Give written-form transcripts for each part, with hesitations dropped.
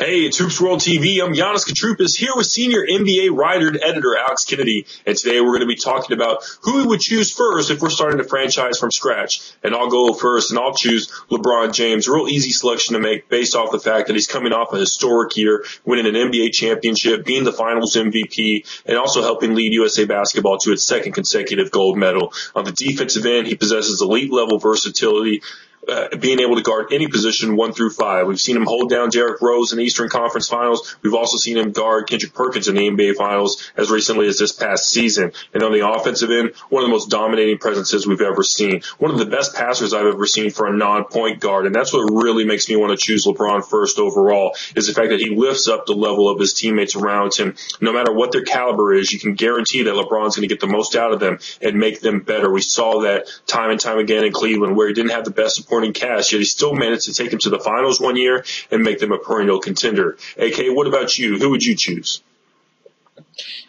Hey, it's HOOPSWORLD TV. I'm Giannis Katroupas here with senior NBA writer and editor Alex Kennedy. And today we're going to be talking about who we would choose first if we're starting a franchise from scratch. And I'll go first and I'll choose LeBron James. A real easy selection to make based off the fact that he's coming off a historic year, winning an NBA championship, being the finals MVP, and also helping lead USA basketball to its second consecutive gold medal. On the defensive end, he possesses elite level versatility. Being able to guard any position 1 through 5. We've seen him hold down Derrick Rose in the Eastern Conference Finals. We've also seen him guard Kendrick Perkins in the NBA Finals as recently as this past season. And on the offensive end, one of the most dominating presences we've ever seen. One of the best passers I've ever seen for a non-point guard. And that's what really makes me want to choose LeBron first overall, is the fact that he lifts up the level of his teammates around him. No matter what their caliber is, you can guarantee that LeBron's going to get the most out of them and make them better. We saw that time and time again in Cleveland, where he didn't have the best supporting cast, yet he still managed to take them to the finals one year and make them a perennial contender. AK, what about you? Who would you choose?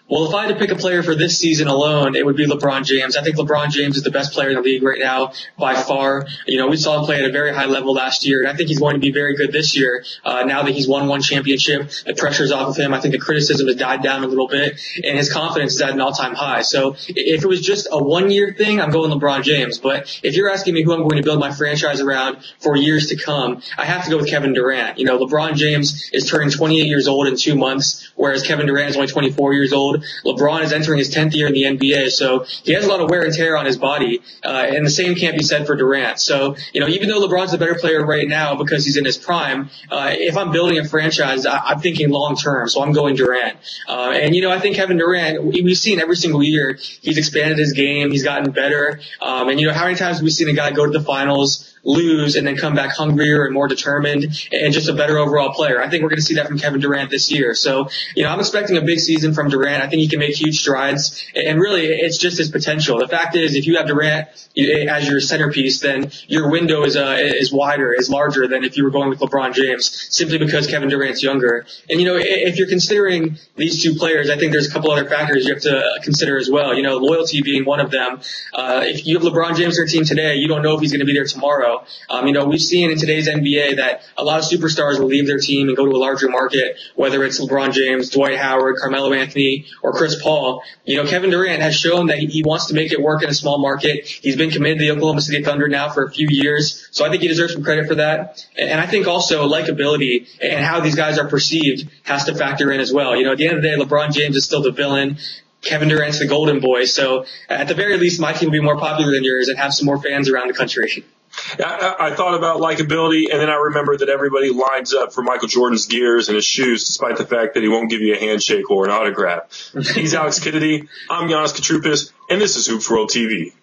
Well, if I had to pick a player for this season alone, it would be LeBron James. I think LeBron James is the best player in the league right now by far. You know, we saw him play at a very high level last year, and I think he's going to be very good this year. Now that he's won one championship, the pressure's off of him. I think the criticism has died down a little bit, and his confidence is at an all-time high. So if it was just a one-year thing, I'm going LeBron James. But if you're asking me who I'm going to build my franchise around for years to come, I have to go with Kevin Durant. You know, LeBron James is turning 28 years old in 2 months, whereas Kevin Durant is only 24 years old. LeBron is entering his 10th year in the NBA, so he has a lot of wear and tear on his body, and the same can't be said for Durant. So, you know, even though LeBron's the better player right now because he's in his prime, if I'm building a franchise, I'm thinking long term, so I'm going Durant. And, you know, I think Kevin Durant, we've seen every single year, he's expanded his game, he's gotten better, and, you know, how many times have we seen a guy go to the finals, lose, and then come back hungrier and more determined and just a better overall player? I think we're going to see that from Kevin Durant this year. So, you know, I'm expecting a big season from Durant. I think he can make huge strides, and really it's just his potential. The fact is, if you have Durant as your centerpiece, then your window is wider, is larger than if you were going with LeBron James, simply because Kevin Durant's younger. And, you know, if you're considering these two players, I think there's a couple other factors you have to consider as well. You know, loyalty being one of them. If you have LeBron James on your team today, you don't know if he's going to be there tomorrow. You know, we've seen in today's NBA that a lot of superstars will leave their team and go to a larger market, whether it's LeBron James, Dwight Howard, Carmelo Anthony, or Chris Paul. You know, Kevin Durant has shown that he wants to make it work in a small market. He's been committed to the Oklahoma City Thunder now for a few years, so I think he deserves some credit for that. And I think also likability and how these guys are perceived has to factor in as well. You know, at the end of the day, LeBron James is still the villain. Kevin Durant's the golden boy. So at the very least, my team will be more popular than yours and have some more fans around the country. I thought about likability, and then I remember that everybody lines up for Michael Jordan's gears and his shoes, despite the fact that he won't give you a handshake or an autograph. He's Alex Kennedy. I'm Giannis Katroupas, and this is HOOPSWORLD TV.